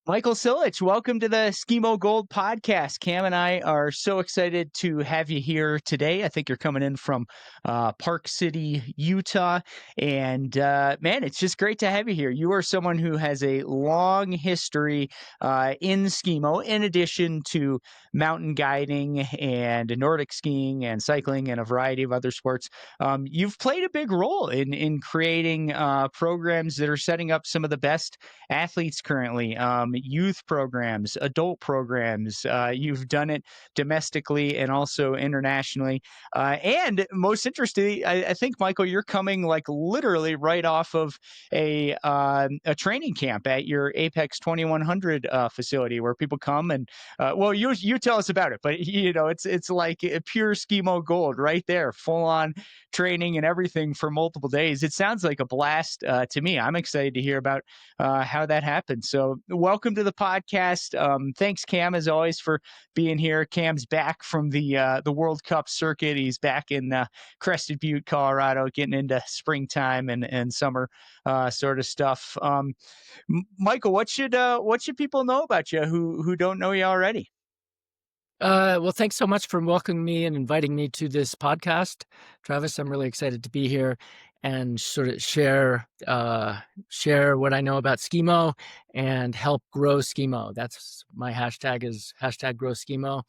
Michael Silitch, welcome to the Skimo Gold podcast. Cam and I are so excited to have you here today. I think you're coming in from Park City, Utah. And man, it's just great to have you here. You are someone who has a long history in Skimo, in addition to mountain guiding and Nordic skiing and cycling and a variety of other sports. You've played a big role in creating programs that are setting up some of the best athletes currently, youth programs, adult programs. You've done it domestically and also internationally. And most interestingly, I think, Michael, you're coming like literally right off of a training camp at your Apex 2100 facility where people come and well, you tell us about it, but it's like a pure Skimo Gold right there, full on training and everything for multiple days. It sounds like a blast to me. I'm excited to hear about how that happened. So welcome to the podcast. Thanks, Cam, as always, for being here. Cam's back from the World Cup circuit. He's back in Crested Butte, Colorado, getting into springtime and summer sort of stuff. Michael, what should people know about you who don't know you already? Well, thanks so much for welcoming me and inviting me to this podcast, Travis. I'm really excited to be here and sort of share what I know about Skimo and help grow Skimo. That's my hashtag is hashtag grow Skimo.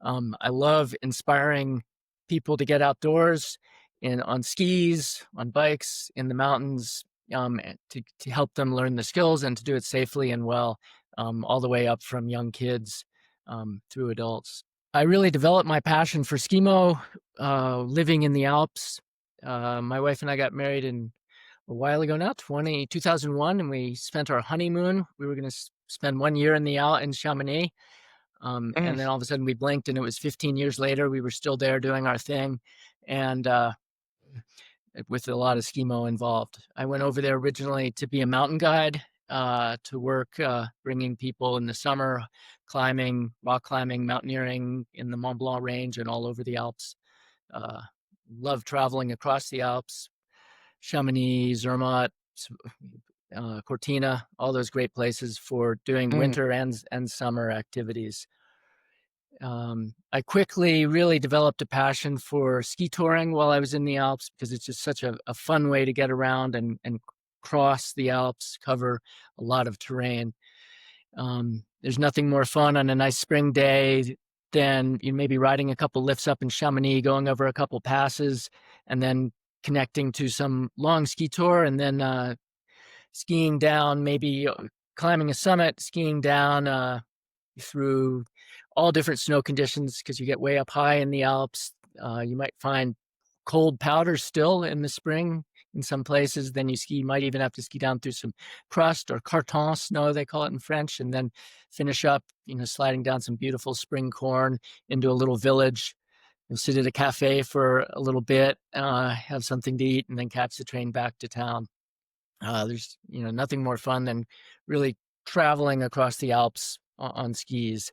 I love inspiring people to get outdoors on skis, on bikes, in the mountains, and to help them learn the skills and to do it safely and well, all the way up from young kids through adults. I really developed my passion for Skimo living in the Alps. My wife and I got married a while ago now, 2001, and we spent our honeymoon. We were going to spend 1 year in Chamonix. And then all of a sudden we blinked and it was 15 years later. We were still there doing our thing. And with a lot of Skimo involved. I went over there originally to be a mountain guide, to work bringing people in the summer, rock climbing, mountaineering in the Mont Blanc range and all over the Alps. Love traveling across the Alps, Chamonix, Zermatt, Cortina, all those great places for doing winter and summer activities. I quickly really developed a passion for ski touring while I was in the Alps because it's just such a fun way to get around and cross the Alps, cover a lot of terrain. There's nothing more fun on a nice spring day than you maybe riding a couple lifts up in Chamonix, going over a couple passes, and then connecting to some long ski tour, and then skiing down, maybe climbing a summit, skiing down through all different snow conditions because you get way up high in the Alps. You might find cold powder still in the spring in some places. Then you might even have to ski down through some crust or carton snow, they call it in French, and then finish up, sliding down some beautiful spring corn into a little village. You'll sit at a cafe for a little bit, have something to eat, and then catch the train back to town. There's nothing more fun than really traveling across the Alps on skis.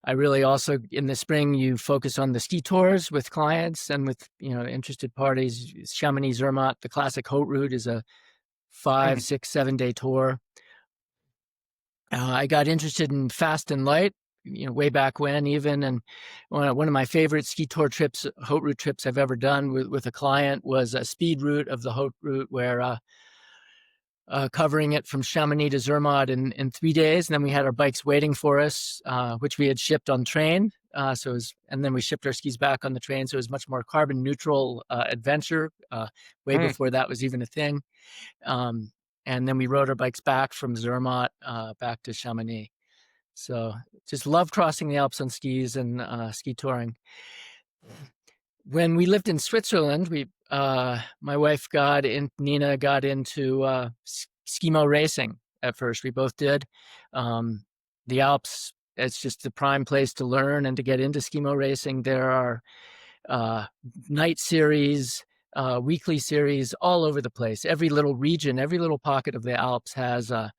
I really also, in the spring, you focus on the ski tours with clients and with, interested parties. Chamonix, Zermatt, the classic Haute Route is a 5, 6, 7-day tour. I got interested in fast and light, way back when even. And one of my favorite ski tour trips, Haute Route trips I've ever done with a client was a speed route of the Haute Route where covering it from Chamonix to Zermatt in 3 days. And then we had our bikes waiting for us, which we had shipped on train. And then we shipped our skis back on the train. So it was much more carbon neutral adventure, way before that was even a thing. And then we rode our bikes back from Zermatt back to Chamonix. So just love crossing the Alps on skis and ski touring. When we lived in Switzerland, my wife Nina got into Skimo racing at first. We both did. The Alps, it's just the prime place to learn and to get into Skimo racing. There are night series, weekly series all over the place. Every little region, every little pocket of the Alps has a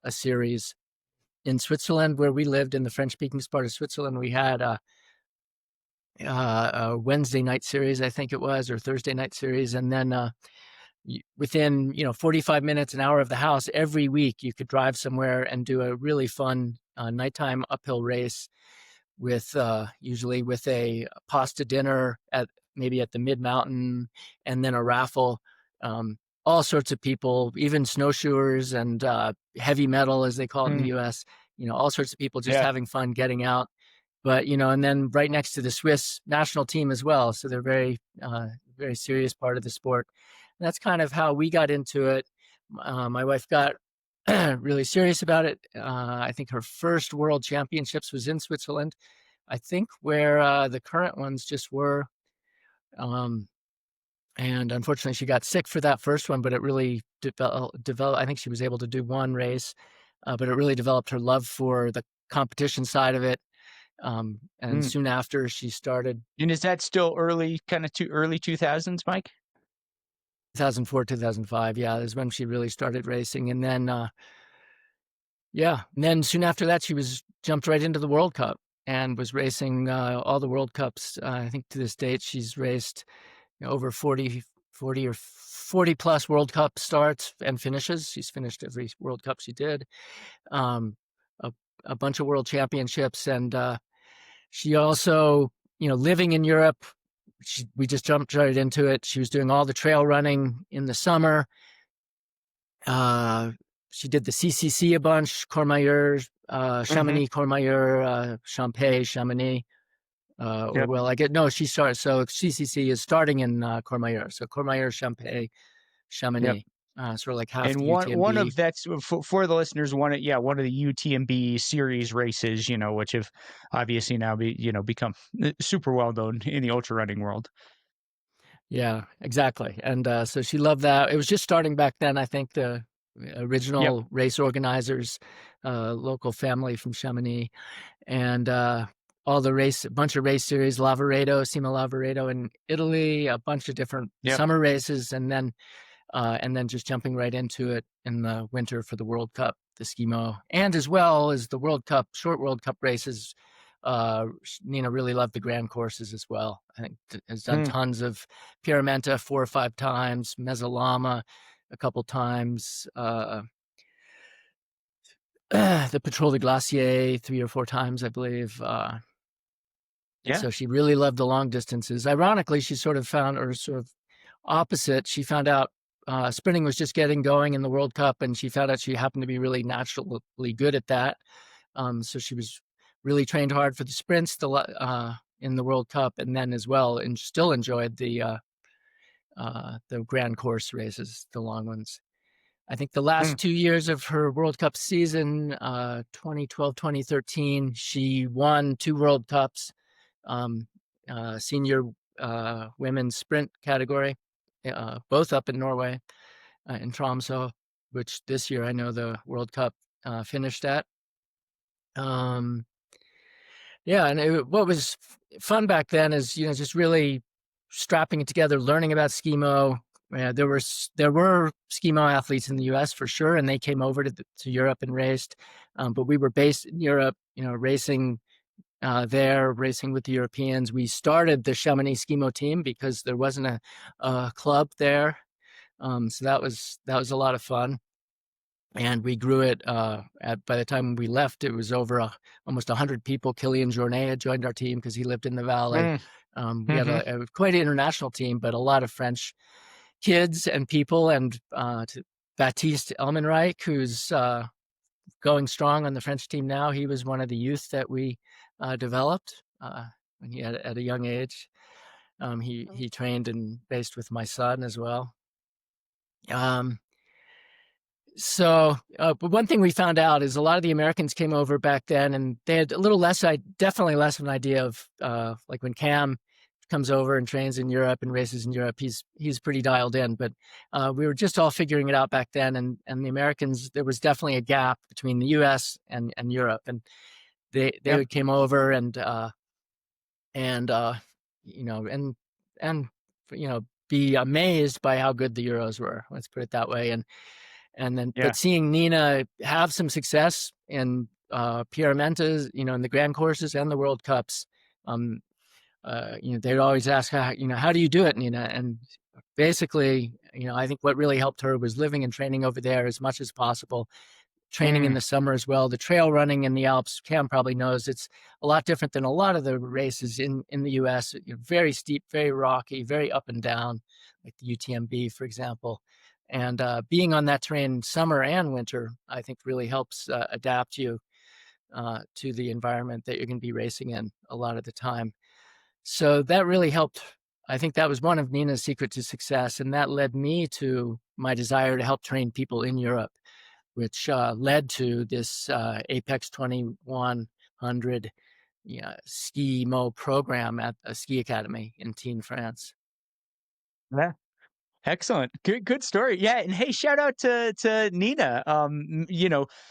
series. In Switzerland, where we lived in the French-speaking part of Switzerland, we had a Wednesday night series, I think it was, or Thursday night series. And then within 45 minutes, an hour of the house every week, you could drive somewhere and do a really fun nighttime uphill race with usually with a pasta dinner at maybe at the mid mountain, and then a raffle. All sorts of people, even snowshoers and heavy metal, as they call it in the Mm, U.S. All sorts of people just yeah. having fun getting out. But and then right next to the Swiss national team as well, so they're very serious part of the sport. And that's kind of how we got into it. My wife got really serious about it. I think her first world championships was in Switzerland. I think where the current ones just were. Um, and unfortunately, she got sick for that first one, but it really developed. I think she was able to do one race, but it really developed her love for the competition side of it. And Mm. soon after, she started And is that still early, kind of too early 2000s, Mike? 2004, 2005. Yeah, is when she really started racing. And then, yeah, and then soon after that, she was jumped right into the World Cup and was racing all the World Cups. I think to this date, she's raced over 40 or 40 plus World Cup starts and finishes. She's finished every World Cup she did. Um, a, a bunch of world championships. And she also, living in Europe, we just jumped right into it. She was doing all the trail running in the summer. She did the CCC a bunch, Courmayeur, Hmm. Chamonix, Courmayeur, Champay, Chamonix. Or Yep. well, I get no. She started. So CCC is starting in Courmayeur. So Courmayeur, Champay, Yep. Chamonix, sort of like half And the one UTMB. of that's for the listeners, one of the UTMB series races, which have obviously now become super well known in the ultra running world. Yeah, exactly. And so she loved that. It was just starting back then. I think the Yep. original race organizers, local family from Chamonix, and all the a bunch of race series, Lavaredo, Cima Lavaredo in Italy, a bunch of different Yep. summer races, and then just jumping right into it in the winter for the World Cup, the Skimo, and as well as the World Cup, short World Cup races. Nina really loved the grand courses as well. I think has done Mm. tons of Pyramenta 4 or 5 times, Mezzalama a couple times, the Patrol de Glacier 3 or 4 times, I believe. Yeah. So she really loved the long distances. Ironically, she sort of found, or sort of opposite, she found out sprinting was just getting going in the World Cup, and she found out she happened to be really naturally good at that. So she was really trained hard for the sprints in the World Cup, and then as well, and still enjoyed the grand course races, the long ones. I think the Mm. last 2 years of her World Cup season, 2012, 2013, she won 2 World Cups, um, senior women's sprint category, both up in Norway, in Tromsø, which this year I know the World Cup finished at. Um, yeah, and what was fun back then is just really strapping it together, learning about skimo. There were skimo athletes in the U.S. for sure, and they came over to Europe and raced. But we were based in Europe, racing there, racing with the Europeans. We started the Chamonix Skimo team because there wasn't a club there, so that was a lot of fun. And we grew it. By the time we left, it was over almost 100 people. Kilian Jornet had joined our team because he lived in the valley. Mm. We had Hmm. quite an international team, but a lot of French kids and people. And Baptiste Elmenreich, who's going strong on the French team now, he was one of the youth that we developed when he had at a young age. He trained and raced with my son as well. Um, but one thing we found out is a lot of the Americans came over back then, and they had a little less, definitely less of an idea of like when Cam comes over and trains in Europe and races in Europe, he's pretty dialed in. But we were just all figuring it out back then, and the Americans, there was definitely a gap between the U.S. and Europe, and Yep. they came over and you know and be amazed by how good the Euros were. Let's put it that way, and then, Yeah. but seeing Nina have some success in Pyramenta, in the grand courses and the World Cups, they'd always ask, how do you do it, Nina? And basically, I think what really helped her was living and training over there as much as possible, training in Mm, the summer as well. The trail running in the Alps, Cam probably knows, it's a lot different than a lot of the races in the US. Very steep, very rocky, very up and down, like the UTMB, for example. And being on that terrain summer and winter, I think really helps adapt you to the environment that you're going to be racing in a lot of the time. So that really helped. I think that was one of Nina's secret to success, and that led me to my desire to help train people in Europe, which led to this Apex 2100 Skimo program at a ski academy in Teen, France. yeah. Excellent. Good story. Yeah, and hey, shout out to Nina.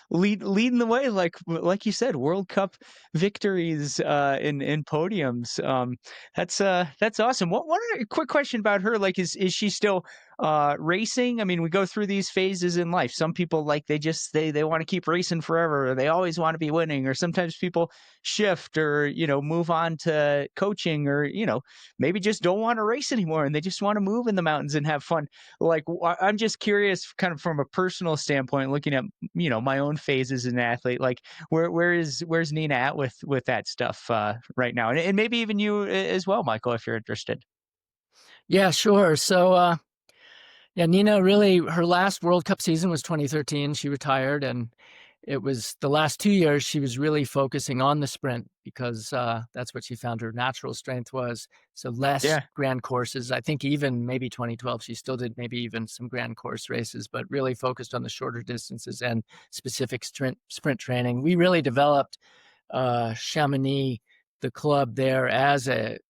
Leading the way like you said, World Cup victories in podiums. That's awesome. One quick question about her, like is she still racing? I mean, we go through these phases in life. Some people like they want to keep racing forever, or they always want to be winning, or sometimes people shift or, move on to coaching or, maybe just don't want to race anymore and they just want to move in the mountains and have fun. Like, I'm just curious, kind of from a personal standpoint, looking at my own phases as an athlete. Like, where's Nina at with that stuff right now, and maybe even you as well, Michael, if you're interested. Yeah, sure. So yeah, Nina really, her last World Cup season was 2013. She retired, and it was the last 2 years she was really focusing on the sprint because that's what she found her natural strength was. So less Yeah. grand courses. I think even maybe 2012, she still did maybe even some grand course races, but really focused on the shorter distances and specific sprint training. We really developed Chamonix, the club there, as it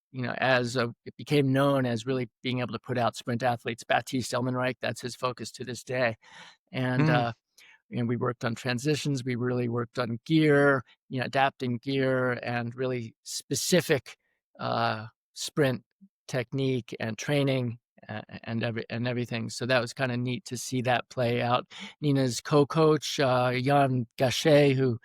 became known as really being able to put out sprint athletes. Baptiste Elmenreich, that's his focus to this day. And Mm, and we worked on transitions. We really worked on gear, adapting gear and really specific sprint technique and training and everything. So that was kind of neat to see that play out. Nina's co-coach, Jan Gachet, who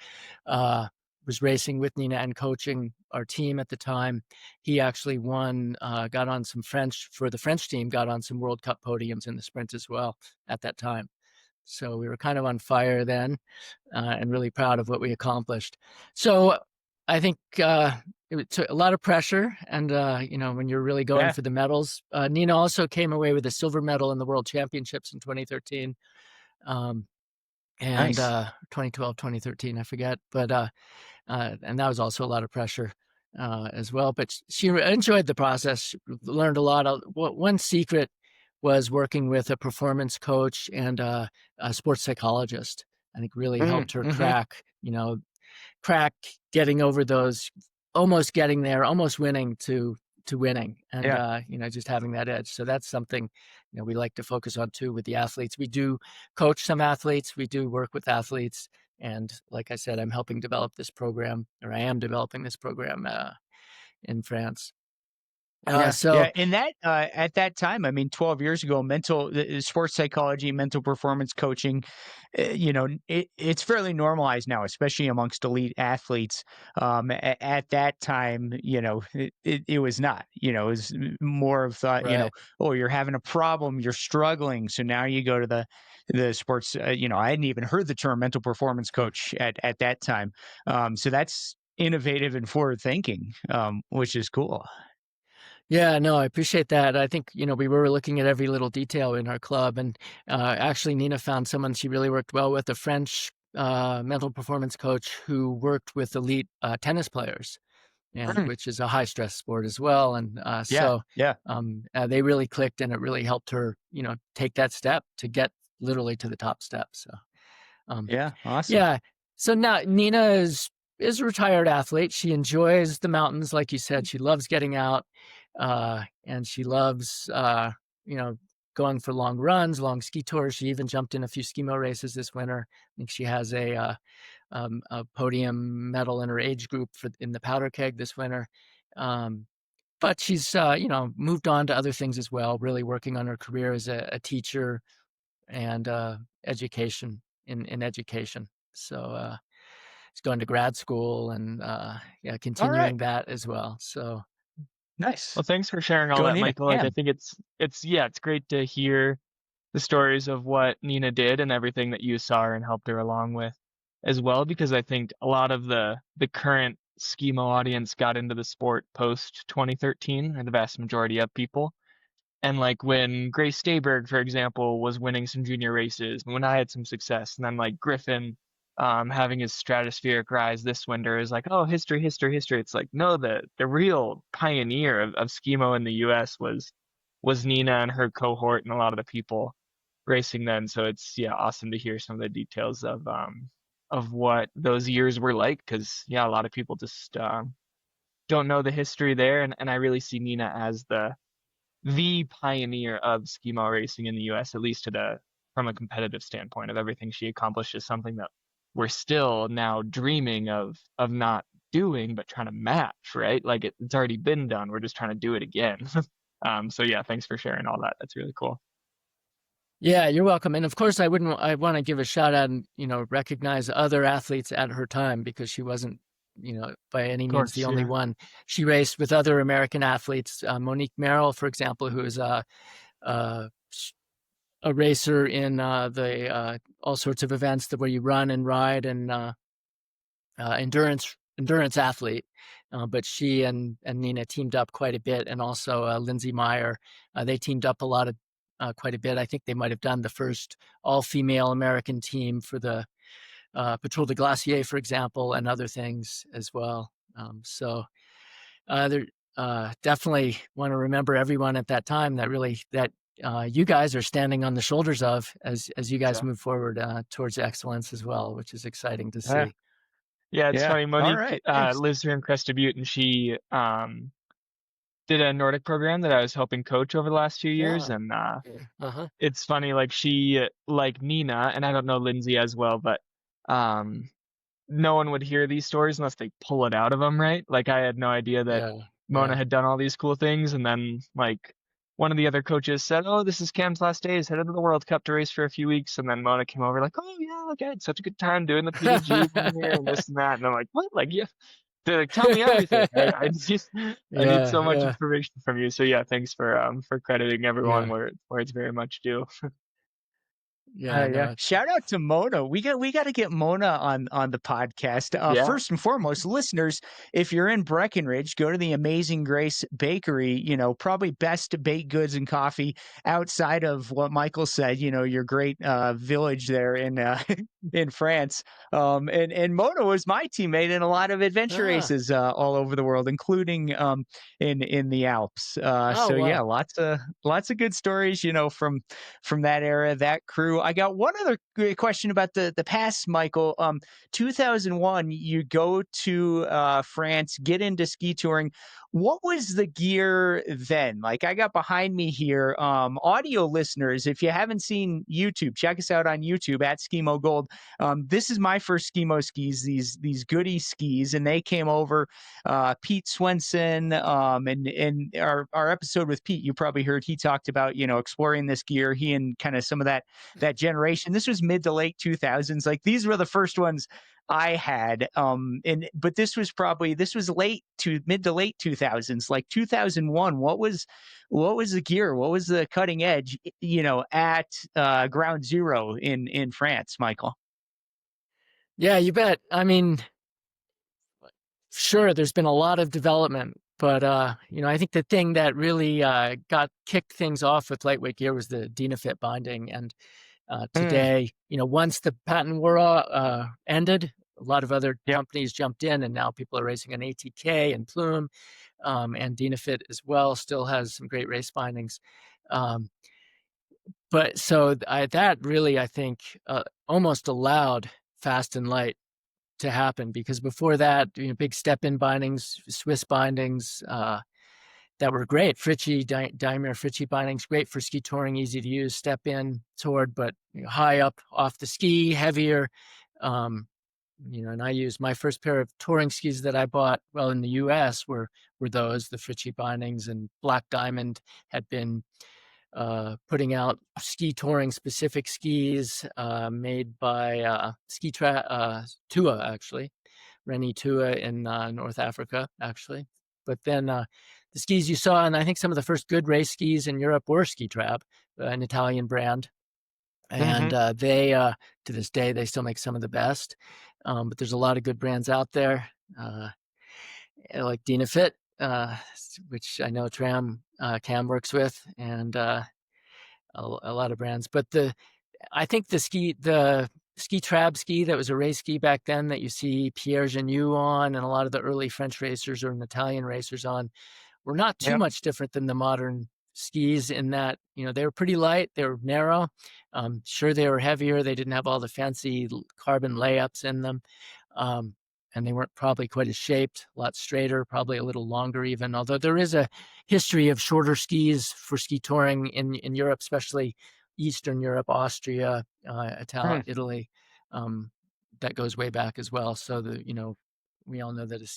was racing with Nina and coaching our team at the time. He actually got on some for the French team, got on some World Cup podiums in the sprint as well at that time. So we were kind of on fire then, and really proud of what we accomplished. So I think it took a lot of pressure, and when you're really going yeah. for the medals. Nina also came away with a silver medal in the World Championships in 2013, um, and Nice. 2012, 2013, I forget, but and that was also a lot of pressure as well. But she enjoyed the process. She learned a lot. One secret was working with a performance coach and a sports psychologist. I think really Mm, helped her hmm. crack getting over those, almost getting there, almost winning to winning, and Yeah. just having that edge. So that's something we like to focus on too with the athletes. We do coach some athletes, we do work with athletes, and like I said, I'm helping develop this program, or I am developing this program in France. Yeah, So yeah, and that, at that time, I mean, 12 years ago, sports psychology, mental performance coaching, it's fairly normalized now, especially amongst elite athletes. At that time, it was not. It was more of thought, right. oh, you're having a problem, you're struggling, so now you go to the sports. I hadn't even heard the term mental performance coach at that time. So that's innovative and forward thinking, which is cool. Yeah, no, I appreciate that. I think, we were looking at every little detail in our club. And actually, Nina found someone she really worked well with, a French mental performance coach who worked with elite tennis players, and Mm, which is a high stress sport as well. And yeah, so yeah. they really clicked, and it really helped her, take that step to get literally to the top step. So um, Yeah, awesome. yeah. So now Nina is a retired athlete. She enjoys the mountains, like you said. She loves getting out, and she loves you know going for long runs, long ski tours. She even jumped in a few skimo races this winter. I think she has a podium medal in her age group in the powder keg this winter. Um, but she's moved on to other things as well. Really working on her career as a teacher and education in education. So he's going to grad school and yeah, All right. continuing that as well. So Nice. Well, thanks for sharing all Go that, Nina. Michael. Like, I Cam. think it's yeah, it's great to hear the stories of what Nina did and everything that you saw her and helped her along with as well, because I think a lot of the current Skimo audience got into the sport post 2013, or the vast majority of people. And like when Grace Stayberg, for example, was winning some junior races, when I had some success, and then like Griffin having his stratospheric rise this winter is like, oh, history, history, history. It's like, no, the real pioneer of Skimo in the US was Nina and her cohort and a lot of the people racing then. So it's yeah, awesome to hear some of the details of what those years were like, because yeah, a lot of people just don't know the history there, and I really see Nina as the pioneer of skimo racing in the US, at least to the from a competitive standpoint of everything she accomplished, is something that we're still now dreaming of not doing, but trying to match, right? Like it's already been done. We're just trying to do it again. So yeah, thanks for sharing all that. That's really cool. Yeah, you're welcome. And of course, I want to give a shout out and, recognize other athletes at her time, because she wasn't, by any Of means the course, only yeah. one. She raced with other American athletes, Monique Merrill, for example, who is uh, a racer in the all sorts of events where you run and ride, and endurance athlete. But she and Nina teamed up quite a bit, and also Lindsay Meyer. They teamed up quite a bit. I think they might have done the first all-female American team for the Patrol de Glacier, for example, and other things as well. So there definitely want to remember everyone at that time that you guys are standing on the shoulders of, as you guys So move forward towards excellence as well, which is exciting to Yeah. see. yeah, it's Yeah. funny. All Monique right. Thanks. lives here in Crested Butte, and she did a Nordic program that I was helping coach over the last few years, Yeah. and Uh-huh. it's funny, like she, like Nina, and I don't know Lindsay as well, but um, no one would hear these stories unless they pull it out of them, right? Like I had no idea that Yeah. Mona Yeah. had done all these cool things, and then like one of the other coaches said, "Oh, this is Cam's last day. He's headed to the World Cup to race for a few weeks," and then Mona came over like, "Oh yeah, like I had such a good time doing the PDG one year and this and that," and I'm like, "What? Like yeah." They're like, tell me everything, right? I just I need Yeah. so much Yeah. information from you. So yeah, thanks for crediting everyone Yeah. where it's very much due. Yeah. Yeah. No. Shout out to Mona. We got to get Mona on the podcast. Yeah, First and foremost, listeners, if you're in Breckenridge, go to the Amazing Grace Bakery. Probably best baked goods and coffee outside of what Michael said. Your great village there in in France. And Mona was my teammate in a lot of adventure Ah. races all over the world, including in the Alps. Oh So yeah, wow. lots of good stories. From that era, that crew. I got one other question about the past, Michael. 2001, you go to France, get into ski touring. What was the gear then? Like I got behind me here, audio listeners, if you haven't seen YouTube, check us out on YouTube at Skimo Gold. This is my first Skimo skis, these goody skis, and they came over. Pete Swenson, and our episode with Pete, you probably heard he talked about exploring this gear. He and kind of some of that generation. This was mid to late 2000s. Like these were the first ones I had. But this was late to mid to late 2000s, like 2001. What was the gear? What was the cutting edge? At Ground Zero in France, Michael. Yeah, you bet. I mean, sure, there's been a lot of development, but I think the thing that really got kicked things off with lightweight gear was the Dynafit binding. And Mm, today, once the patent war ended, a lot of other yep. companies jumped in, and now people are racing on ATK and Plume, and Dynafit as well still has some great race bindings. Um, but so that really, I think, almost allowed fast and light to happen, because before that, big step-in bindings, Swiss bindings, that were great. Daimler Fritchie bindings, great for ski touring, easy to use, step in toward, but high up off the ski, heavier. Um, and I used my first pair of touring skis that I bought, well, in the US were those, the Fritchie bindings, and Black Diamond had been putting out ski touring specific skis made by Tua, actually, Rennie Tua in North Africa, actually. But then the skis you saw, and I think some of the first good race skis in Europe were Skitrab, an Italian brand. And they, to this day, they still make some of the best. But there's a lot of good brands out there, like Dynafit, which I know Cam works with, and a lot of brands. But I think the Skitrab ski that was a race ski back then that you see Pierre Genu on and a lot of the early French racers or Italian racers on were not too much different than the modern skis in that, they were pretty light, they were narrow. Sure, they were heavier. They didn't have all the fancy carbon layups in them. And they weren't probably quite as shaped, a lot straighter, probably a little longer even, although there is a history of shorter skis for ski touring in Europe, especially Eastern Europe, Austria, Italy, that goes way back as well. So we all know that a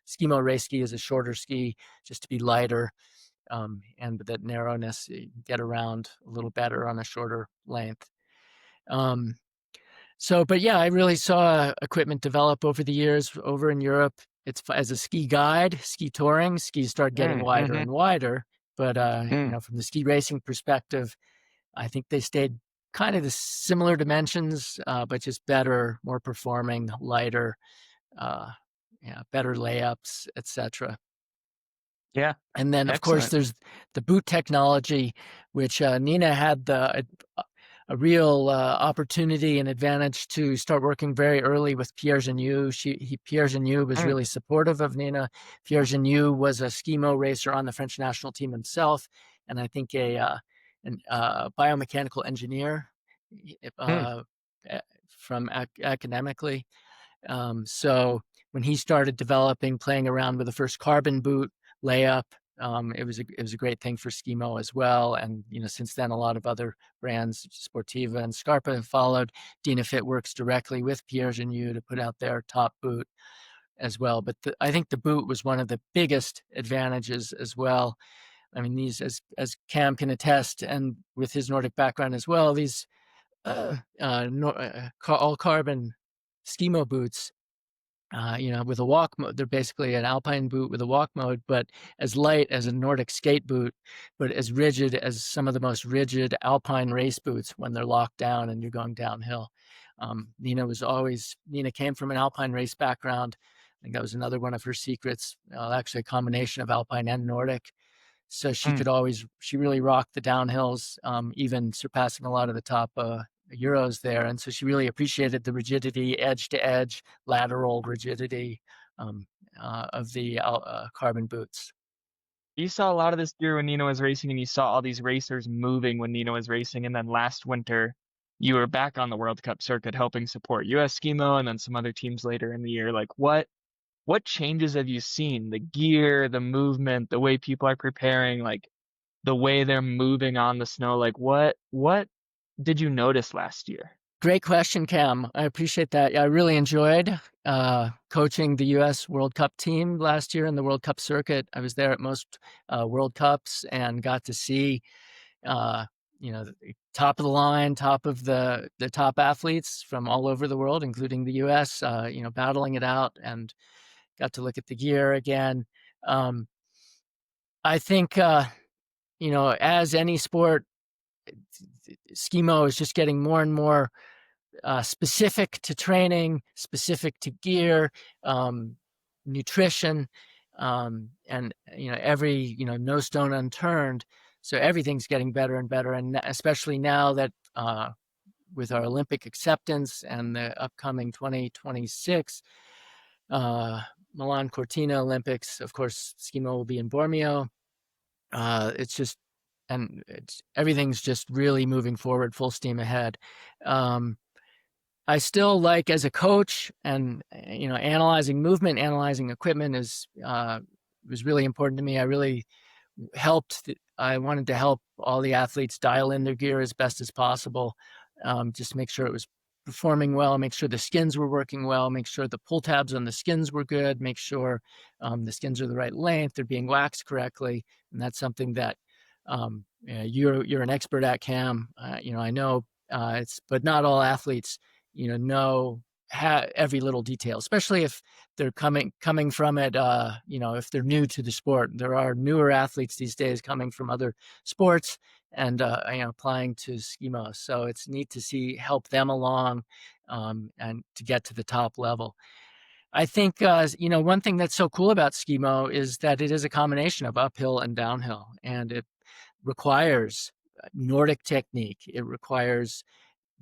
Skimo race ski is a shorter ski just to be lighter, and that narrowness, you get around a little better on a shorter length. But yeah, I really saw equipment develop over the years over in Europe. It's as a ski guide, ski touring, skis start getting wider and wider. But from the ski racing perspective, I think they stayed kind of the similar dimensions, but just better, more performing, lighter, better layups, etc. Yeah. And then, of course, there's the boot technology, which Nina had a real opportunity and advantage to start working very early with Pierre Genu. Pierre Genu was really supportive of Nina. Pierre Genu was a Skimo racer on the French national team himself, and I think a biomechanical engineer from academically. So when he started playing around with the first carbon boot layup, it was a great thing for Skimo as well. And since then, a lot of other brands, Sportiva and Scarpa, have followed. Dynafit works directly with Pierre Genu to put out their top boot as well. But I think the boot was one of the biggest advantages as well. I mean, these, as Cam can attest, and with his Nordic background as well, these all carbon Skimo boots, with a walk mode. They're basically an alpine boot with a walk mode, but as light as a Nordic skate boot, but as rigid as some of the most rigid alpine race boots when they're locked down and you're going downhill. Nina came from an alpine race background. I think that was another one of her secrets, actually a combination of alpine and Nordic. So she really rocked the downhills, even surpassing a lot of the top Euros there. And so she really appreciated the rigidity, edge to edge, lateral rigidity of the carbon boots. You saw a lot of this gear when Nina was racing, and you saw all these racers moving when Nina was racing. And then last winter, you were back on the World Cup circuit helping support US Skimo and then some other teams later in the year. Like, what changes have you seen? The gear, the movement, the way people are preparing, like the way they're moving on the snow. Like, what did you notice last year? Great question, Cam. I appreciate that. I really enjoyed coaching the U.S. World Cup team last year in the World Cup circuit. I was there at most World Cups and got to see, the top of the line, top of the top athletes from all over the world, including the U.S., battling it out, and got to look at the gear again. I think, as any sport, Skimo is just getting more and more specific to training, specific to gear, nutrition, and every no stone unturned. So everything's getting better and better, and especially now that with our Olympic acceptance and the upcoming 2026 Milan Cortina Olympics, of course, Skimo will be in Bormio. Everything's just really moving forward, full steam ahead. I still like, as a coach, and analyzing movement, analyzing equipment was really important to me. I wanted to help all the athletes dial in their gear as best as possible, just make sure it was performing well, make sure the skins were working well, make sure the pull tabs on the skins were good, make sure the skins are the right length, they're being waxed correctly. And that's something that you're an expert at, Cam. I know but not all athletes know every little detail, especially if they're coming from it. If they're new to the sport, there are newer athletes these days coming from other sports and applying to skimo. So it's neat to help them along and to get to the top level. I think one thing that's so cool about skimo is that it is a combination of uphill and downhill, and it requires Nordic technique. It requires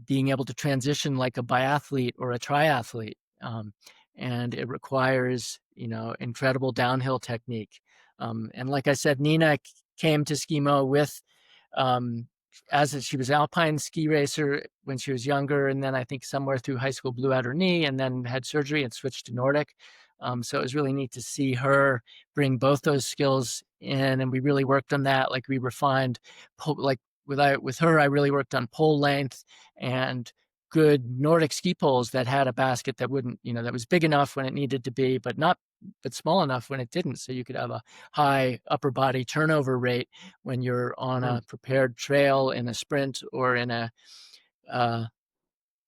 being able to transition like a biathlete or a triathlete. And it requires, incredible downhill technique. And like I said, Nina came to skimo with, she was an alpine ski racer when she was younger, and then I think somewhere through high school blew out her knee and then had surgery and switched to Nordic. So it was really neat to see her bring both those skills in, and we really worked on that. Like we refined, like with her, I really worked on pole length and good Nordic ski poles that had a basket that wouldn't, that was big enough when it needed to be, but small enough when it didn't. So you could have a high upper body turnover rate when you're on a prepared trail in a sprint or in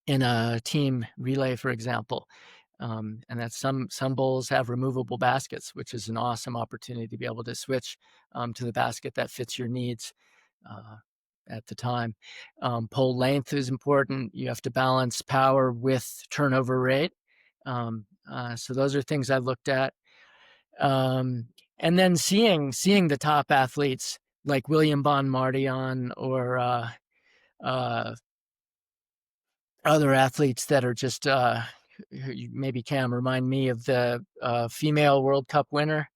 a team relay, for example. And that some bowls have removable baskets, which is an awesome opportunity to be able to switch to the basket that fits your needs at the time. Pole length is important. You have to balance power with turnover rate. So those are things I looked at. And then seeing the top athletes like William Bon Mardion or other athletes that are just maybe Cam, remind me of the female World Cup winner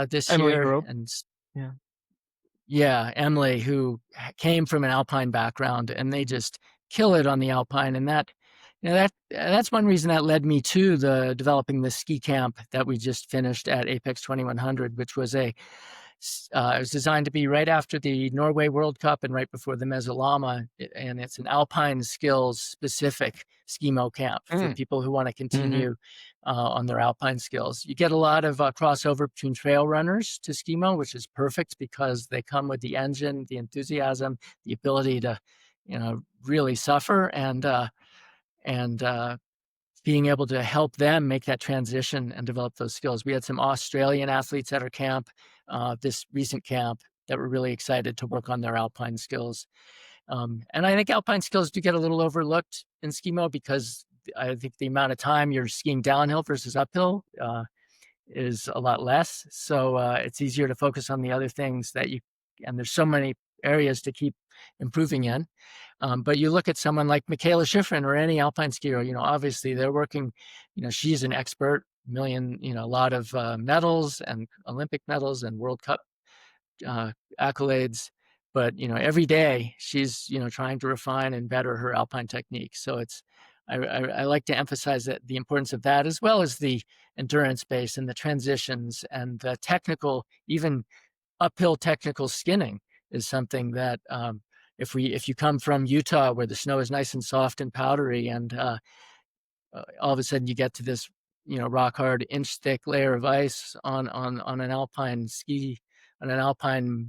this Emily year. Grove. And Yeah. yeah, Emily, who came from an alpine background, and they just kill it on the alpine. And that's one reason that led me to developing the ski camp that we just finished at Apex 2100, which was it was designed to be right after the Norway World Cup and right before the Mesolama, and it's an alpine skills specific skimo camp for people who want to continue on their alpine skills. You get a lot of crossover between trail runners to skimo, which is perfect because they come with the engine, the enthusiasm, the ability to, really suffer and being able to help them make that transition and develop those skills. We had some Australian athletes at our camp, this recent camp, that were really excited to work on their alpine skills. And I think alpine skills do get a little overlooked in skimo because I think the amount of time you're skiing downhill versus uphill is a lot less. So it's easier to focus on the other things and there's so many areas to keep improving in. But you look at someone like Michaela Schifrin or any alpine skier, obviously they're working, she's an expert, a lot of medals and Olympic medals and World Cup accolades. But, every day she's, trying to refine and better her alpine technique. So I like to emphasize that the importance of that, as well as the endurance base and the transitions and the technical, even uphill technical skinning is something that if you come from Utah where the snow is nice and soft and powdery and all of a sudden you get to this rock hard inch thick layer of ice on an alpine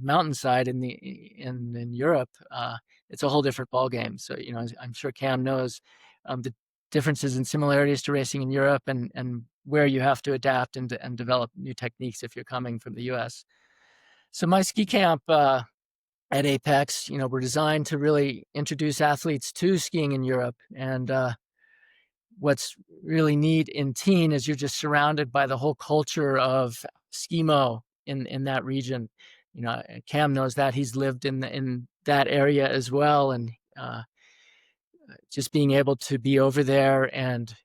mountainside in Europe, it's a whole different ball game. So I'm sure Cam knows the differences and similarities to racing in Europe and where you have to adapt and develop new techniques if you're coming from the US. So my ski camp at Apex, were designed to really introduce athletes to skiing in Europe. And what's really neat in Teen is you're just surrounded by the whole culture of skimo in that region. Cam knows that he's lived in that area as well, and just being able to be over there and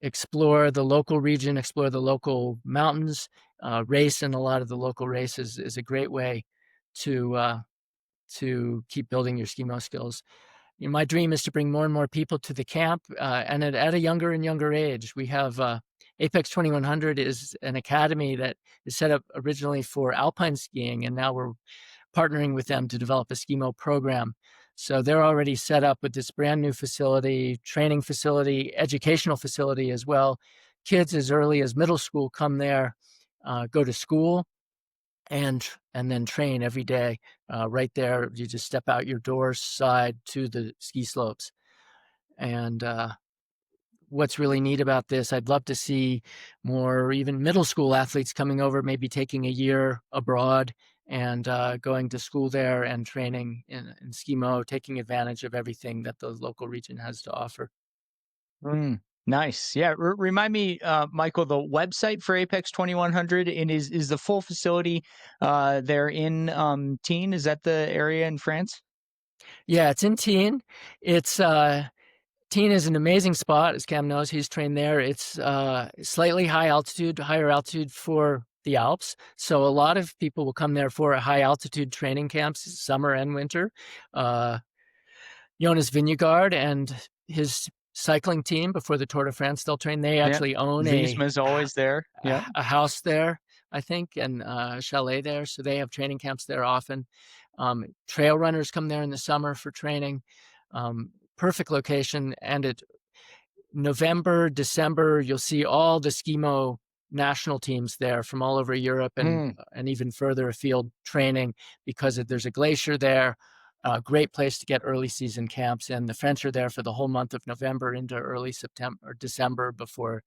explore the local region, explore the local mountains, race in a lot of the local races is a great way to keep building your skimo skills. My dream is to bring more and more people to the camp, and at a younger and younger age. We have Apex 2100 is an academy that is set up originally for alpine skiing, and now we're partnering with them to develop a skimo program. So they're already set up with this brand new facility, training facility, educational facility as well. Kids as early as middle school come there, go to school, and then train every day right there. You just step out your door side to the ski slopes. And what's really neat about this. I'd love to see more even middle school athletes coming over, maybe taking a year abroad and going to school there and training in Skimo, taking advantage of everything that the local region has to offer. Mm, nice. Yeah. Remind me, Michael, the website for Apex 2100, and is the full facility there in Teen? Is that the area in France? Yeah, it's in Teen. It's Teen is an amazing spot, as Cam knows. He's trained there. It's slightly higher altitude for the Alps. So a lot of people will come there for high altitude training camps, summer and winter. Uh, Jonas Vingegaard and his cycling team before the Tour de France, they'll train. They Yeah. actually own Visma's always there. Yeah. a house there, I think, and a chalet there. So they have training camps there often. Trail runners come there in the summer for training. Perfect location. And it November, December, you'll see all the Skimo national teams there from all over Europe Mm, and even further afield training because there's a glacier there. A great place to get early season camps, and the French are there for the whole month of November into early September or December before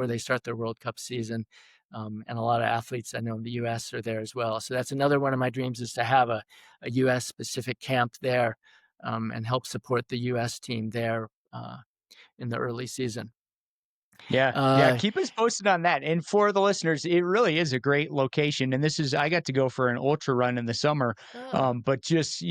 they start their World Cup season. And a lot of athletes I know in the U.S. are there as well. So that's another one of my dreams is to have a U.S. specific camp there and help support the U.S. team there in the early season. yeah. Yeah. Uh, Keep us posted on that. And for the listeners, it really is a great location. And I got to go for an ultra run in the summer. oh, But just,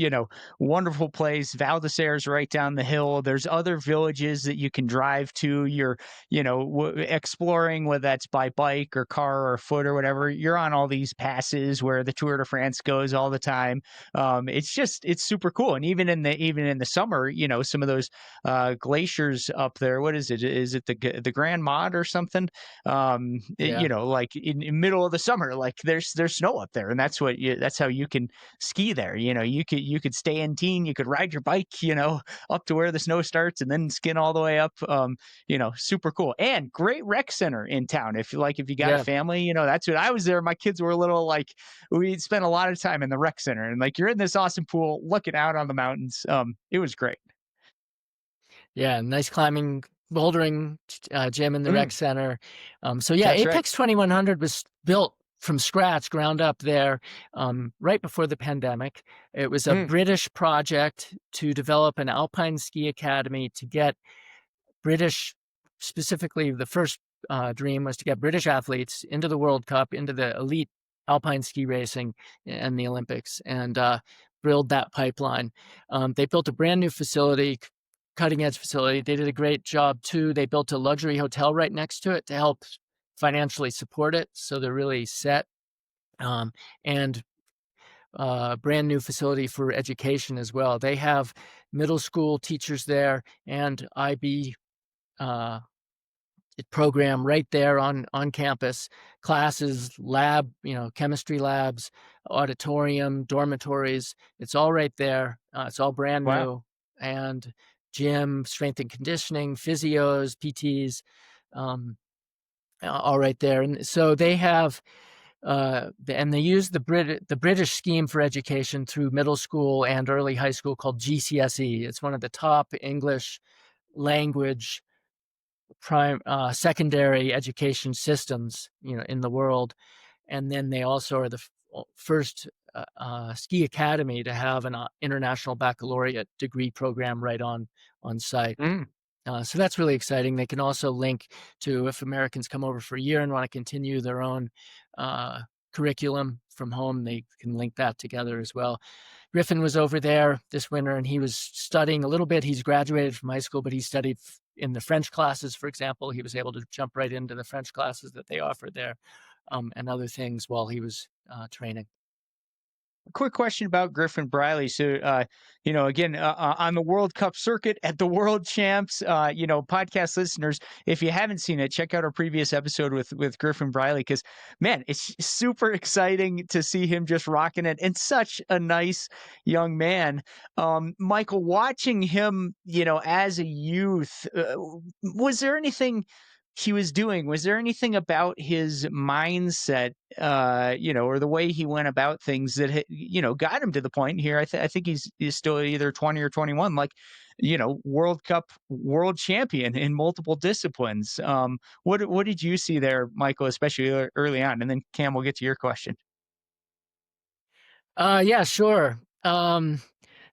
wonderful place. Val d'Isère's right down the hill. There's other villages that you can drive to. You're, exploring, whether that's by bike or car or foot or whatever. You're on all these passes where the Tour de France goes all the time. It's super cool. And even in the summer, some of those glaciers up there. What is it? Is it the Grand Mod or something? yeah, Like in middle of the summer, like there's snow up there, and that's how you can ski there. You could stay in Teen, you could ride your bike, up to where the snow starts, and then skin all the way up. Super cool and great rec center in town. If you got a yeah. family, that's what I was there. My kids were little, like we spent a lot of time in the rec center, and like you're in this awesome pool looking out on the mountains. It was great. Yeah, nice climbing, bouldering gym in the rec Mm, center. So yeah, that's right. Apex 2100 was built from scratch, ground up there, right before the pandemic. It was a Mm, British project to develop an alpine ski academy to get British, specifically the first dream was to get British athletes into the World Cup, into the elite alpine ski racing and the Olympics, and build that pipeline. They built a brand new facility, cutting edge facility. They did a great job too. They built a luxury hotel right next to it to help financially support it. So they're really set. And brand new facility for education as well. They have middle school teachers there and IB uh, program right there on campus. Classes, lab, chemistry labs, auditorium, dormitories. It's all right there. It's all brand wow. new, and gym, strength and conditioning, physios, PTs, um, all right there. And so they have. And they use the British scheme for education through middle school and early high school called GCSE. It's one of the top English language secondary education systems in the world. And then they also are the first ski academy to have an international baccalaureate degree program right on site. Mm. So that's really exciting. They can also link to if Americans come over for a year and want to continue their own curriculum from home, they can link that together as well. Griffin was over there this winter and he was studying a little bit. He's graduated from high school, but he studied in the French classes, for example. He was able to jump right into the French classes that they offered there and other things while he was training. Quick question about Griffin Briley. So, again, on the World Cup circuit at the World Champs, podcast listeners, if you haven't seen it, check out our previous episode with Griffin Briley because, man, it's super exciting to see him just rocking it and such a nice young man. Michael, watching him, as a youth, was there anything he was doing, was there anything about his mindset, or the way he went about things that got him to the point here? I think he's still either 20 or 21, like, World Cup world champion in multiple disciplines. What did you see there, Michael, especially early on? And then Cam, we'll get to your question. Yeah, sure.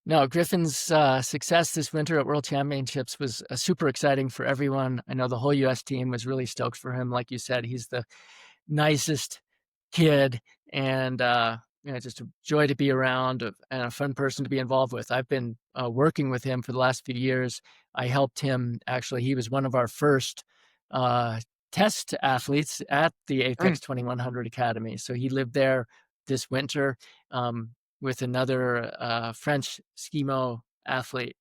No, Griffin's success this winter at World Championships was super exciting for everyone. I know the whole U.S. team was really stoked for him. Like you said, he's the nicest kid, and just a joy to be around and a fun person to be involved with. I've been working with him for the last few years. I helped him. Actually, he was one of our first test athletes at the Apex 2100 Academy. So he lived there this winter with another French Skimo athlete,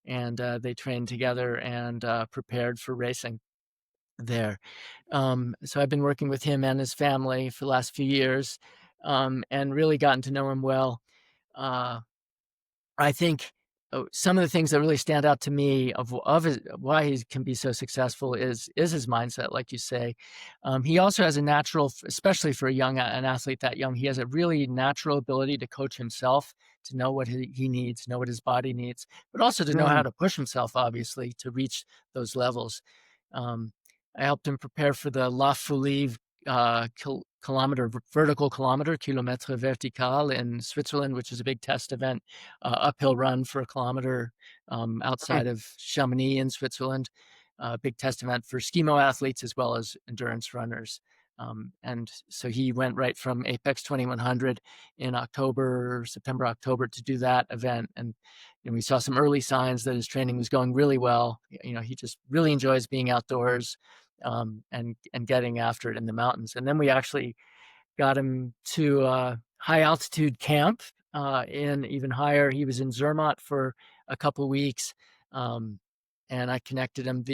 and they trained together and prepared for racing there. So I've been working with him and his family for the last few years, and really gotten to know him well. I think some of the things that really stand out to me of why he can be so successful is his mindset, like you say. He also has a natural, especially for an athlete that young, he has a really natural ability to coach himself, to know what he needs, know what his body needs, but also to know how to push himself, obviously, to reach those levels. I helped him prepare for the La Folie vertical kilomètre vertical in Switzerland, which is a big test event, uphill run for a kilometer outside of Chamonix in Switzerland, a big test event for Skimo athletes as well as endurance runners. And so he went right from Apex 2100 in September, October to do that event. And we saw some early signs that his training was going really well. He just really enjoys being outdoors and getting after it in the mountains. And then we actually got him to high altitude camp in even higher. He was in Zermatt for a couple of weeks. And I connected him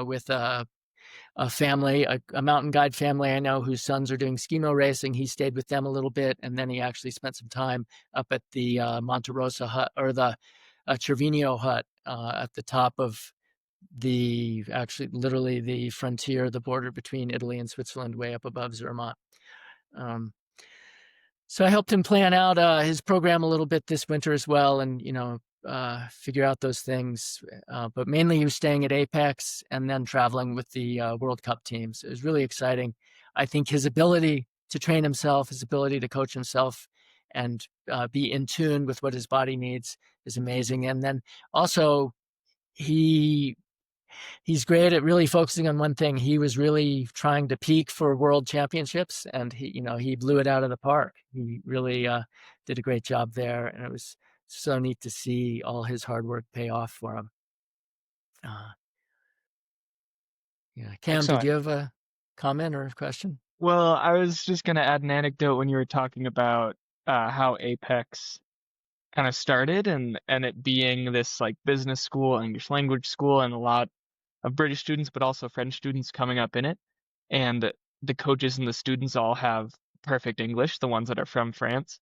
with a family, a mountain guide family I know whose sons are doing Skimo racing. He stayed with them a little bit, and then he actually spent some time up at the Monte Rosa hut, or the Cervino hut at the top of literally the frontier, the border between Italy and Switzerland, way up above Zermatt. So I helped him plan out his program a little bit this winter as well, and figure out those things. But mainly he was staying at Apex and then traveling with the World Cup teams. It was really exciting. I think his ability to train himself, his ability to coach himself and be in tune with what his body needs is amazing. And then also he's great at really focusing on one thing. He was really trying to peak for world championships, and he blew it out of the park. He really did a great job there, and it was so neat to see all his hard work pay off for him. Cam, Excellent. did you have a comment or a question? Well, I was just going to add an anecdote when you were talking about how Apex kind of started and it being this like business school, English language school, and a lot of British students, but also French students coming up in it. And the coaches and the students all have perfect English, the ones that are from France.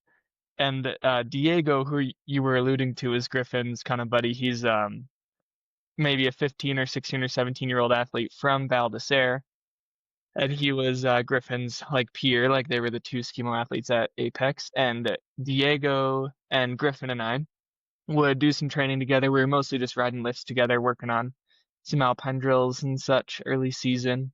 And Diego, who you were alluding to, is Griffin's kind of buddy. He's maybe a 15 or 16 or 17-year-old athlete from Val d'Isere. And he was Griffin's like peer, like they were the two Skimo athletes at Apex. And Diego and Griffin and I would do some training together. We were mostly just riding lifts together, working on some alpine drills and such early season.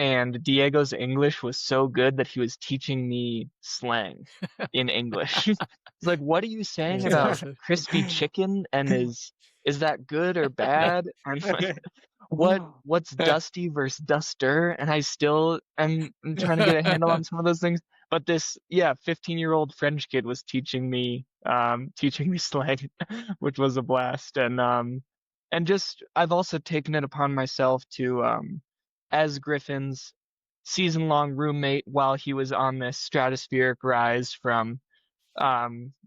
And Diego's English was so good that he was teaching me slang in English. He's like, "What are you saying about crispy chicken? And is that good or bad? And what's dusty versus duster?" And I still am trying to get a handle on some of those things. But this 15-year-old French kid was teaching me slang, which was a blast. And just I've also taken it upon myself to as Griffin's season-long roommate while he was on this stratospheric rise from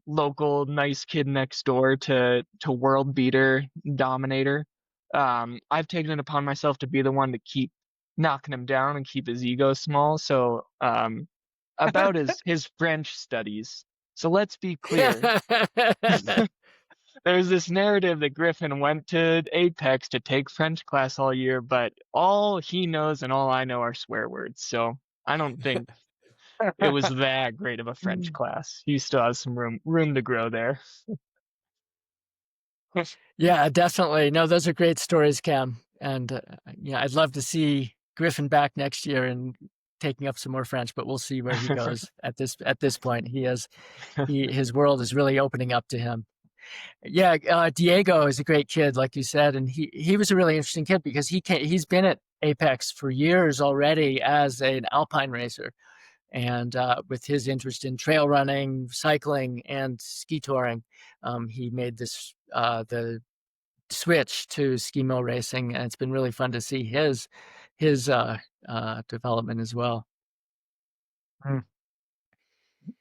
local nice kid next door to world beater dominator. I've taken it upon myself to be the one to keep knocking him down and keep his ego small. So about his French studies. So let's be clear. there's this narrative that Griffin went to Apex to take French class all year, but all he knows and all I know are swear words. So I don't think it was that great of a French class. He still has some room to grow there. Yeah, definitely. No, those are great stories, Cam. And yeah, I'd love to see Griffin back next year and taking up some more French, but we'll see where he goes at this point. His world is really opening up to him. Yeah, Diego is a great kid, like you said, and he was a really interesting kid because he's been at Apex for years already as an alpine racer, and with his interest in trail running, cycling, and ski touring, he made the switch to Skimo racing, and it's been really fun to see his development as well. Mm.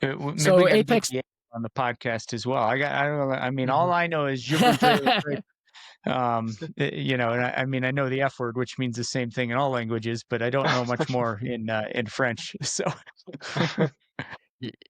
Maybe we So got to get Apex. Diego on the podcast as well. I don't know. I mean, all Mhm. I know is je voudrais you know, and I mean, I know the F word, which means the same thing in all languages, but I don't know much more in French. So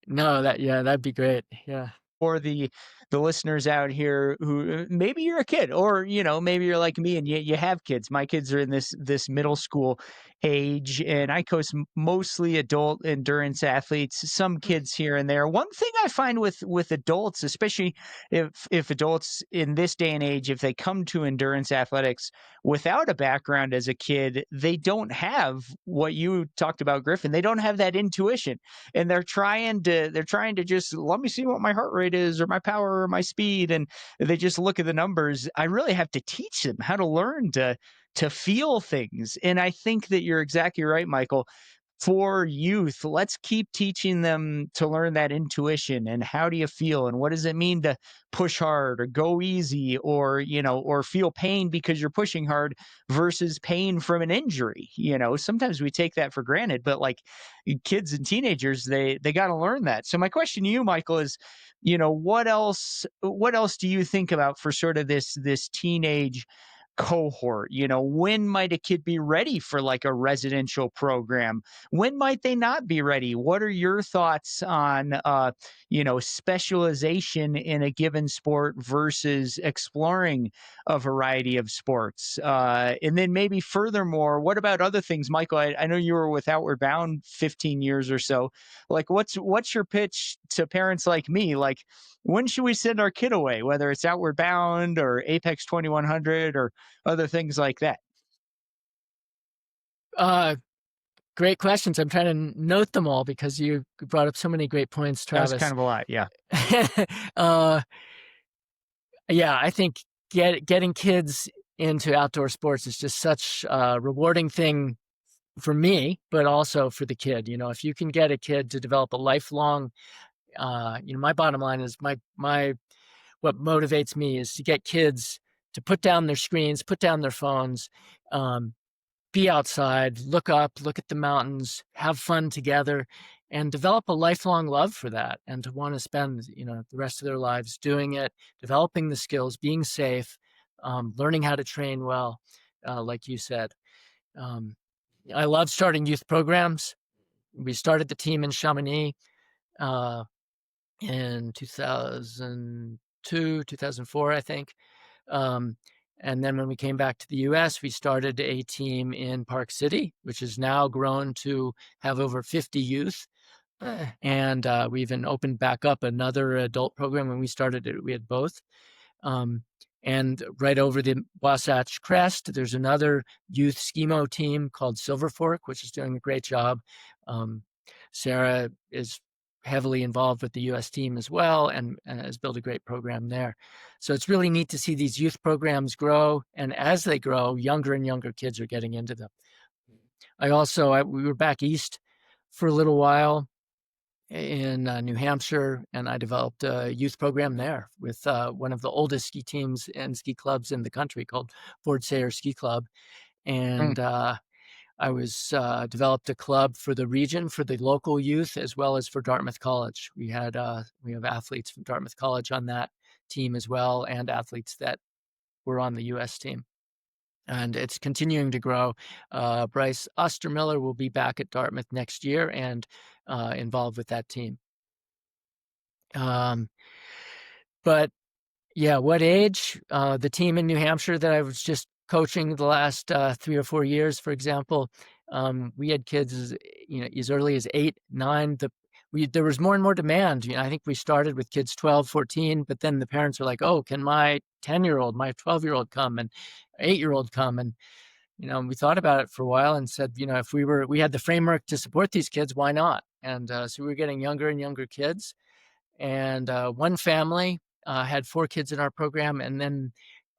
No, that'd be great. Yeah. for the listeners out here who maybe you're a kid, or you know, maybe you're like me and you have kids. My kids are in this middle school age, and I coach mostly adult endurance athletes, some kids here and there. One thing I find with adults, especially if adults in this day and age, if they come to endurance athletics without a background as a kid, they don't have what you talked about, Griffin. They don't have that intuition, and they're trying to just let me see what my heart rate is, or my power, or my speed, and they just look at the numbers. I really have to teach them how to learn to feel things. And I think that you're exactly right, Michael. For youth, let's keep teaching them to learn that intuition, and how do you feel, and what does it mean to push hard or go easy, or you know, or feel pain because you're pushing hard versus pain from an injury. You know, sometimes we take that for granted, but like kids and teenagers, they got to learn that. So my question to you, Michael, is, you know, what else do you think about for sort of this teenage cohort? You know, when might a kid be ready for like a residential program? When might they not be ready? What are your thoughts on you know, specialization in a given sport versus exploring a variety of sports? And then maybe furthermore, what about other things? Michael, I know you were with Outward Bound 15 years or so. Like what's your pitch to parents like me? Like, when should we send our kid away, whether it's Outward Bound or Apex 2100 or other things like that? Uh, Great questions. I'm trying to note them all because you brought up so many great points, That was kind Travis. of a lot, yeah. uh, yeah, I think getting kids into outdoor sports is just such a rewarding thing for me, but also for the kid. You know, if you can get a kid to develop a lifelong, my bottom line is my what motivates me is to get kids to put down their screens, put down their phones, um, be outside, look up, look at the mountains, have fun together, and develop a lifelong love for that, and to want to spend, the rest of their lives doing it, developing the skills, being safe, learning how to train well, like you said. Um, I love starting youth programs. We started the team in Chamonix uh, in 2002, 2004, I think. Um, and then when we came back to the US, we started a team in Park City, which has now grown to have over 50 youth. And we even opened back up another adult program. When we started it, we had both. Um, and right over the Wasatch Crest, there's another youth Skimo team called Silver Fork, which is doing a great job. Sarah is heavily involved with the U.S. team as well, and has built a great program there. So it's really neat to see these youth programs grow, and as they grow, younger and younger kids are getting into them. We were back east for a little while in New Hampshire, and I developed a youth program there with one of the oldest ski teams and ski clubs in the country called Ford Sayer Ski Club. Mm. And I developed a club for the region, for the local youth, as well as for Dartmouth College. We have athletes from Dartmouth College on that team as well, and athletes that were on the U.S. team. And it's continuing to grow. Bryce Ostermiller will be back at Dartmouth next year and involved with that team. But Yeah, what age? The team in New Hampshire that I was just coaching the last 3 or 4 years, for example, we had kids as early as 8, 9. There was more and more demand. I think we started with kids 12, 14, but then the parents were like, "Oh, can my 10-year-old, my 12-year-old come and 8-year-old come?" And we thought about it for a while and said, if we had the framework to support these kids, why not? And so we were getting younger and younger kids. And one family had 4 kids in our program, and then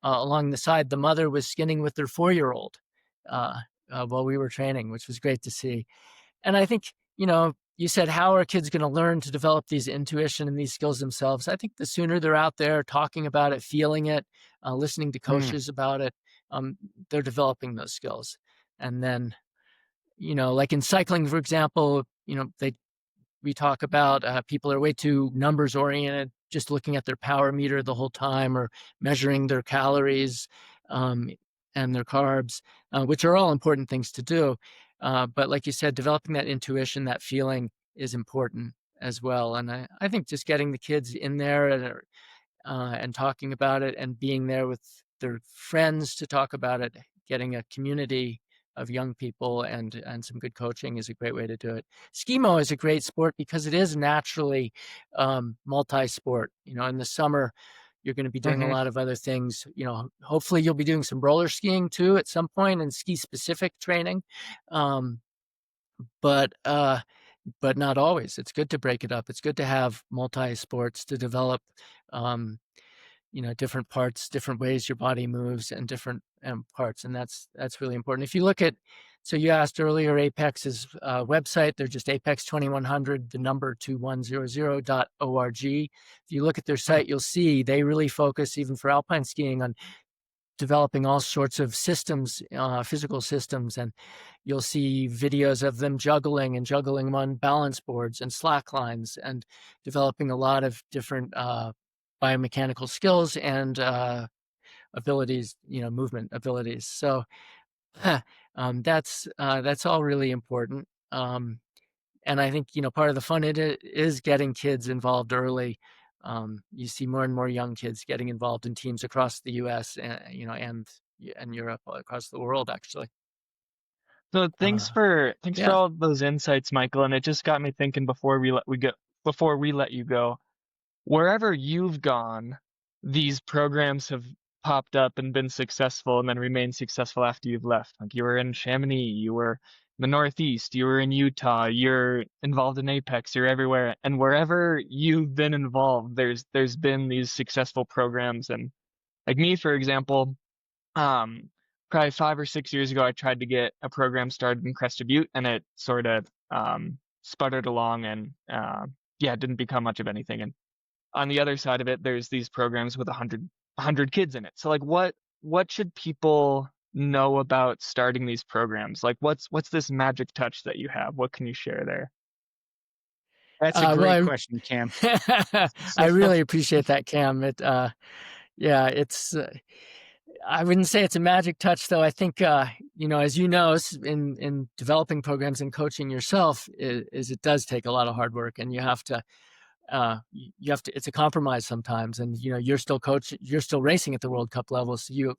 along the side, the mother was skinning with their 4-year-old while we were training, which was great to see. And I think, you said, how are kids going to learn to develop these intuition and these skills themselves? I think the sooner they're out there talking about it, feeling it, listening to Mm. coaches about it, they're developing those skills. And then, like in cycling, for example, we talk about people are way too numbers oriented, just looking at their power meter the whole time or measuring their calories um, and their carbs, which are all important things to do. But like you said, developing that intuition, that feeling is important as well. And I think just getting the kids in there and talking about it and being there with their friends to talk about it, getting a community of young people and some good coaching is a great way to do it. Skimo is a great sport because it is naturally multi-sport. In the summer, you're going to be doing a Mhm. lot of other things. Hopefully you'll be doing some roller skiing too at some point and ski specific training. Um, but not always. It's good to break it up. It's good to have multi sports to develop different parts, different ways your body moves and different parts. And that's really important. If you look at, so you asked earlier, Apex's website, they're just Apex 2100, the number 2100.org. If you look at their site, you'll see they really focus, even for alpine skiing, on developing all sorts of systems, physical systems. And you'll see videos of them juggling on balance boards and slack lines and developing a lot of different biomechanical skills and abilities, movement abilities. So that's all really important. And I think, part of the fun is getting kids involved early. You see more and more young kids getting involved in teams across the U.S. and Europe, across the world, actually. So Uh, thanks for yeah. all those insights, Michael. And it just got me thinking before we let you go. Wherever you've gone, these programs have popped up and been successful and then remained successful after you've left. Like you were in Chamonix, you were in the Northeast, you were in Utah, you're involved in Apex, you're everywhere. And wherever you've been involved, there's been these successful programs. And like me, for example, um, probably 5 or 6 years ago, I tried to get a program started in Crested Butte, and it sort of sputtered along, and yeah, it didn't become much of anything. And on the other side of it, there's these programs with 100 kids in it. So like, what should people know about starting these programs? Like, what's this magic touch that you have? What can you share there? That's a great Well, question, Cam. I really appreciate that, Cam. Yeah, it's. I wouldn't say it's a magic touch, though. I think, as you know, in developing programs and coaching yourself, is it does take a lot of hard work, and it's a compromise sometimes. And you're still racing at the World Cup level, so you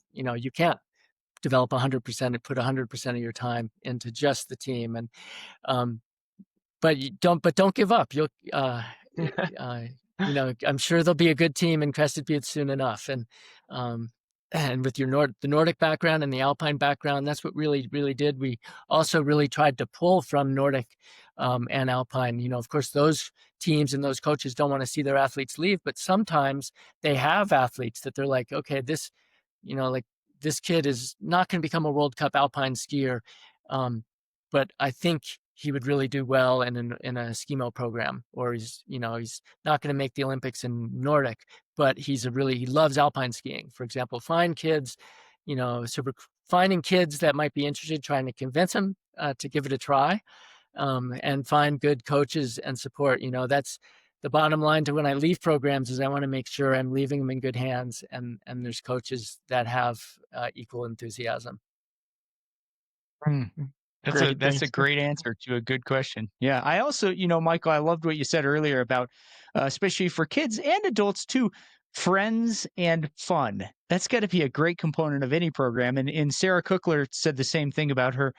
can't develop 100% and put 100% of your time into just the team. And um, but don't give up. Uh, I'm sure there'll be a good team in Crested Butte soon enough. Um, and with the Nordic background and the Alpine background, that's what really, really did. We also really tried to pull from Nordic and Alpine. Of course, those teams and those coaches don't want to see their athletes leave, but sometimes they have athletes that they're like, okay, like this kid is not going to become a World Cup Alpine skier, but I think he would really do well in a Skimo program, or he's not going to make the Olympics in Nordic, but he loves alpine skiing, for example. Finding kids that might be interested, trying to convince them to give it a try, and find good coaches and support. That's the bottom line to when I leave programs is I want to make sure I'm leaving them in good hands, and there's coaches that have equal enthusiasm. Mm. Great, That's a thanks. great answer to a good question. Yeah. I also, Michael, I loved what you said earlier about, especially for kids and adults too, friends and fun. That's got to be a great component of any program. And Sarah Cookler said the same thing about her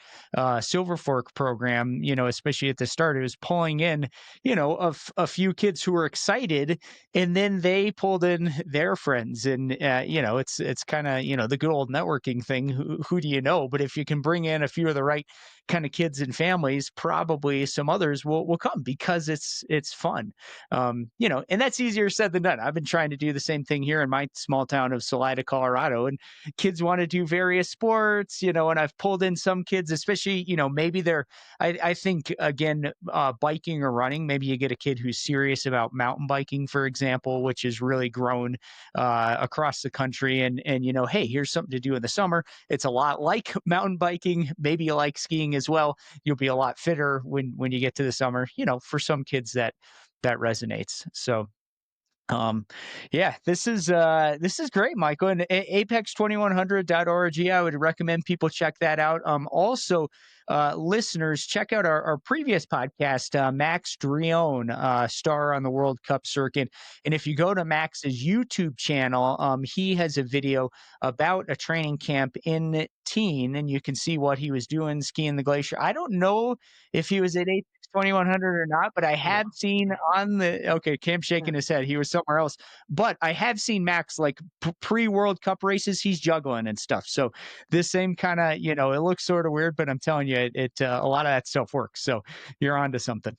Silver Fork program, especially at the start. It was pulling in, a few kids who were excited, and then they pulled in their friends. And, it's kind of, the good old networking thing. Who do you know? But if you can bring in a few of the right kind of kids and families, probably some others will come because it's fun. And that's easier said than done. I've been trying to do the same thing here in my small town of Salida, Colorado, and kids want to do various sports, and I've pulled in some kids, especially, maybe I think again, biking or running, maybe you get a kid who's serious about mountain biking, for example, which has really grown across the country. And, hey, here's something to do in the summer. It's a lot like mountain biking. Maybe you like skiing as well. You'll be a lot fitter when you get to the summer, for some kids that resonates. So yeah, this is great, Michael. And apex2100.org, I would recommend people check that out. Also, listeners, check out our previous podcast, Max Drione, star on the World Cup circuit. And if you go to Max's YouTube channel, he has a video about a training camp in Teen, and you can see what he was doing skiing the glacier. I don't know if he was at 2100 or not, but I had seen on okay, Cam's shaking his head. He was somewhere else, but I have seen Max like pre-World Cup races. He's juggling and stuff. So this same kind of, it looks sort of weird, but I'm telling you, it a lot of that stuff works. So you're onto something.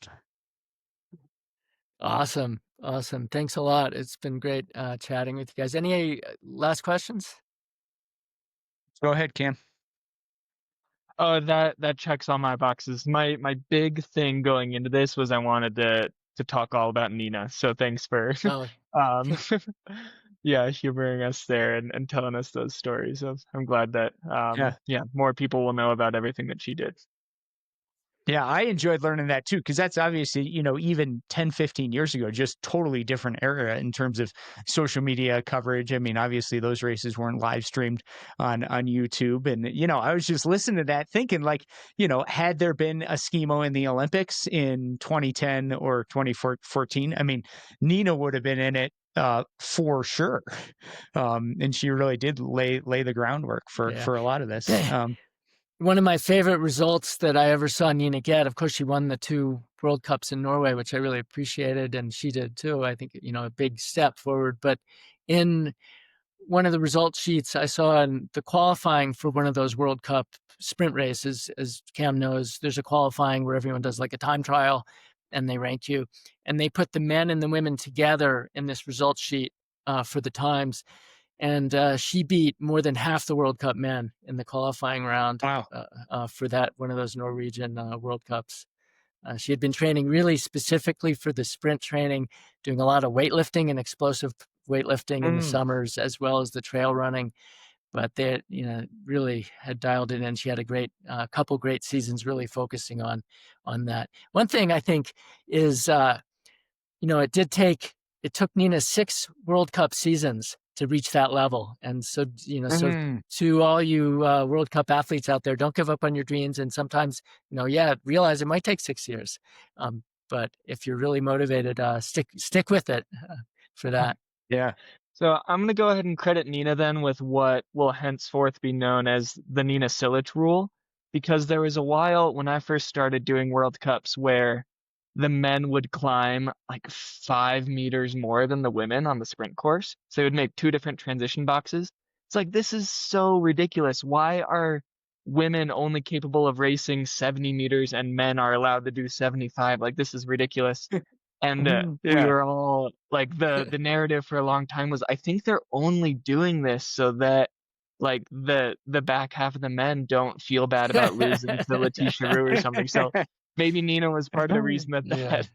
Awesome. Thanks a lot. It's been great chatting with you guys. Any last questions? Go ahead, Cam. Oh, that checks all my boxes. My big thing going into this was I wanted to talk all about Nina. So thanks for Oh, yeah, humoring us there and telling us those stories. I'm glad that more people will know about everything that she did. Yeah, I enjoyed learning that too, because that's obviously, even 10, 15 years ago, just totally different era in terms of social media coverage. I mean, obviously those races weren't live streamed on YouTube. And, I was just listening to that thinking like, had there been a Skimo in the Olympics in 2010 or 2014, I mean, Nina would have been in it for sure. And she really did lay the groundwork for a lot of this. One of my favorite results that I ever saw Nina get, of course, she won the 2 World Cups in Norway, which I really appreciated, and she did too. I think, a big step forward. But in one of the result sheets I saw in the qualifying for one of those World Cup sprint races, as Cam knows, there's a qualifying where everyone does like a time trial and they rank you. And they put the men and the women together in this result sheet for the times. And she beat more than half the World Cup men in the qualifying round. Wow. For that, one of those Norwegian World Cups. She had been training really specifically for the sprint training, doing a lot of weightlifting and explosive weightlifting in the summers, as well as the trail running. But they, really had dialed it in. She had a great couple great seasons, really focusing on that. One thing I think is, it took Nina 6 World Cup seasons to reach that level. And so, so to all you World Cup athletes out there, don't give up on your dreams. And sometimes, realize it might take 6 years. But if you're really motivated, stick with it for that. Yeah. So I'm going to go ahead and credit Nina then with what will henceforth be known as the Nina Silitch rule, because there was a while when I first started doing World Cups where the men would climb like 5 meters more than the women on the sprint course. So they would make 2 different transition boxes. It's like, this is so ridiculous. Why are women only capable of racing 70 meters and men are allowed to do 75? Like, this is ridiculous. And we were all like, the narrative for a long time was, I think they're only doing this so that like the back half of the men don't feel bad about losing to Letitia Roux or something. So maybe Nina was part of the reason that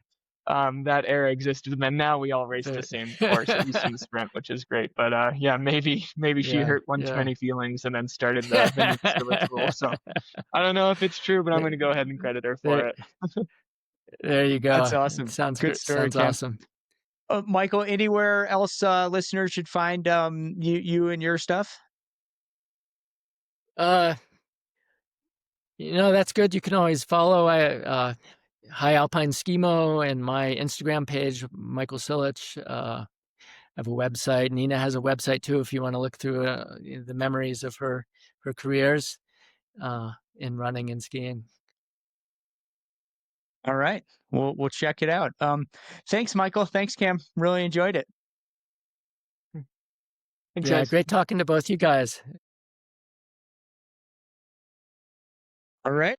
that era existed. And then now we all race the same course, at least in the sprint, which is great. But maybe she hurt one too many feelings and then started the Nina Silitch rule. So I don't know if it's true, but I'm going to go ahead and credit her for it. There you go. That's awesome. Sounds good story. Sounds awesome. Michael, anywhere else listeners should find you and your stuff? That's good. You can always follow High Alpine Skimo and my Instagram page, Michael Silitch. have a website. Nina has a website too, if you want to look through the memories of her careers in running and skiing. All right. We'll check it out. Thanks, Michael. Thanks, Cam. Really enjoyed it. Thanks, Yeah, guys. great talking to both you guys. All right.